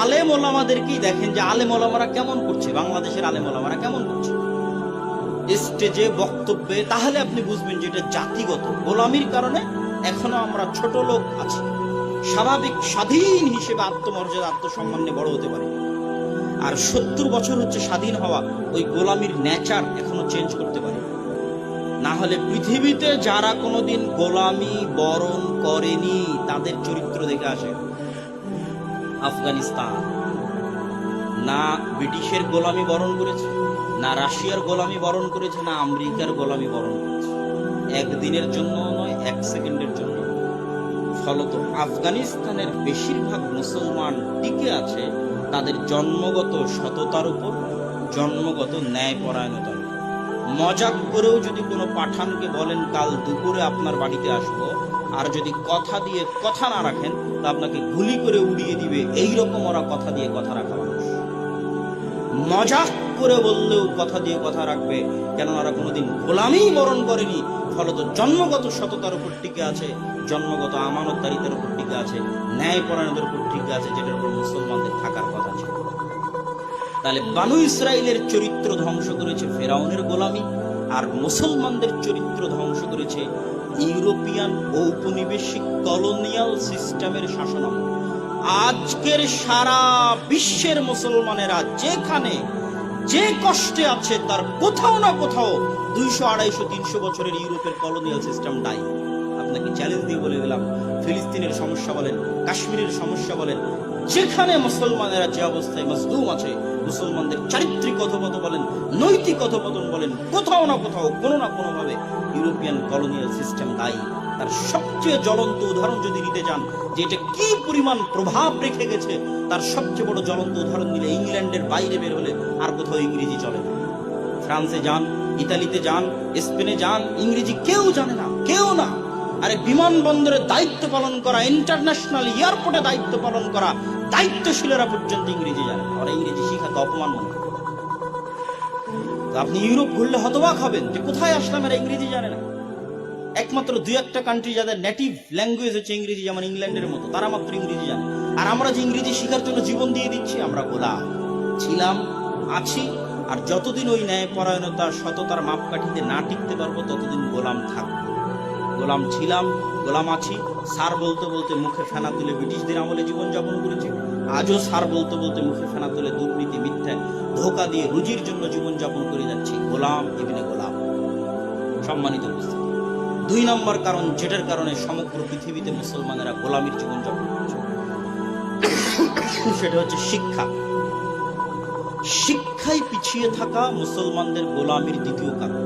আলেম ওলামাদেরকেই দেখেন যে আলেম ওলামারা কেমন করছে, বাংলাদেশের আলেম ওলামারা কেমন করছে স্টেজে বক্তব্যে, তাহলে আপনি বুঝবেন যে এটা জাতিগত গোলামির কারণে এখনো আমরা ছোট লোক আছি। স্বাভাবিক স্বাধীন হিসেবে আত্মমর্যাদা আত্মসম্মান নিয়ে বড় হতে পারে। আর 70 বছর হচ্ছে স্বাধীন হওয়া, ওই গোলামির নেচার এখনো চেঞ্জ করতে পারে না। হলে পৃথিবীতে যারা কোনোদিন গোলামি বরণ করেনি তাদের চরিত্র দেখে আসে। আফগানিস্তান না ব্রিটিশের গোলামি বরণ করেছে, না রাশিয়ার গোলামি বরণ করেছে, না আমেরিকার গোলামি বরণ করেছে, একদিনের জন্য নয়, এক সেকেন্ডের জন্য। ফলত আফগানিস্তানের বেশিরভাগ মুসলমান টিকে আছে তাদের জন্মগত সততার উপর, জন্মগত ন্যায়পরায়ণতার উপর। মজাক করেও যদি কোনো পাঠানকে বলেন কাল দুপুরে আপনার বাড়িতে আসবো, আর যদি কথা দিয়ে কথা না রাখেন তা আপনাকে গুলি করে উড়িয়ে দিবে, এইরকম ওরা কথা দিয়ে কথা রাখা মানুষ। মজাক করে বললেও কথা দিয়ে কথা রাখবে, কেন ওরা কোনোদিন গোলামি বরণ করেনি। ফলত জন্মগত সততার উপর টিকে আছে, জন্মগত আমানতদারিতার উপর টিকে আছে, ন্যায়পরায়ণতার উপর টিকে আছে, যেটার উপর মুসলমানদের থাকার কথা ছিল। তাহলে বানু ইসরাইলের চরিত্র ধ্বংস করেছে ফেরাউনের গোলামি, আর মুসলমানদের চরিত্র ধ্বংস করেছে ইউরোপিয়ান ঔপনিবেশিক কলোনিয়াল সিস্টেমের শাসনামল। আজকের সারা বিশ্বের মুসলমানেরা যেখানে যে কষ্টে আছে তার কোথাও না কোথাও 200, 250, 300 বছরের ইউরোপের কলোনিয়াল সিস্টেম দায়ী। আপনাকে চ্যালেঞ্জ দিয়ে বলে দিলাম, ফিলিস্তিনের সমস্যা বলেন, কাশ্মীরের সমস্যা বলেন, যেখানে মুসলমানেরা যে অবস্থায় মজলুম আছে, মুসলমানদের চারিত্রিক অধপতন বলেন, নৈতিক অধপতন বলেন, কোথাও না কোথাও কোনো না কোনোভাবে ইউরোপিয়ান কলোনিয়াল সিস্টেম দায়ী। তার সবচেয়ে জ্বলন্ত উদাহরণ যদি নিতে চান যে এটা কি পরিমাণ প্রভাব রেখে গেছে, তার সবচেয়ে বড় জ্বলন্ত উদাহরণ নিলে ইংল্যান্ডের বাইরে বের হলে আর কোথাও ইংরেজি চলে না। ফ্রান্সে যান, ইতালিতে যান, স্পেনে যান, ইংরেজি কেউ জানে না, কেউ না। আরে বিমানবন্দরে দায়িত্ব পালন করা, ইন্টারন্যাশনাল এয়ারপোর্টে দায়িত্ব পালন করা দায়িত্বশীলেরা পর্যন্ত ইংরেজি জানে না। ওরা ইংরেজি শিখাতে অপমান মনে করে। আপনি ইউরোপ ঘুরলে হতবাক হবেন যে কোথায় আসলাম, এরা ইংরেজি জানে না। একমাত্র 2-1টা কান্ট্রি যাদের নেটিভ ল্যাঙ্গুয়েজ হচ্ছে ইংরেজি, যেমন ইংল্যান্ডের মতো, তারা মাত্র ইংরেজি জানে। আর আমরা যে ইংরেজি শেখার জন্য জীবন দিয়ে দিচ্ছি, আমরা গোলাম ছিলাম, আছি। আর যতদিন ওই ন্যায়পরায়ণতা সততার মাপকাঠিতে না টিকতে পারবো ততদিন গোলাম থাকবো। গোলাম ছিলাম, গোলাম আছি। স্যার বলতে বলতে মুখে ফেনা তুলে ব্রিটিশদের আমলে জীবনযাপন করেছি, আজও স্যার বলতে বলতে মুখে ফেনা তুলে দুর্নীতি, মিথ্যায় ধোকা দিয়ে রুজির জন্য জীবনযাপন করে যাচ্ছি। গোলাম ইবনে গোলাম। সম্মানিত উপস্থিতি, 2 নম্বর কারণ যেটার কারণে সমগ্র পৃথিবীতে মুসলমানেরা গোলামির জীবনযাপন করছে, সেটা হচ্ছে শিক্ষা। শিক্ষায় পিছিয়ে থাকা মুসলমানদের গোলামির দ্বিতীয় কারণ।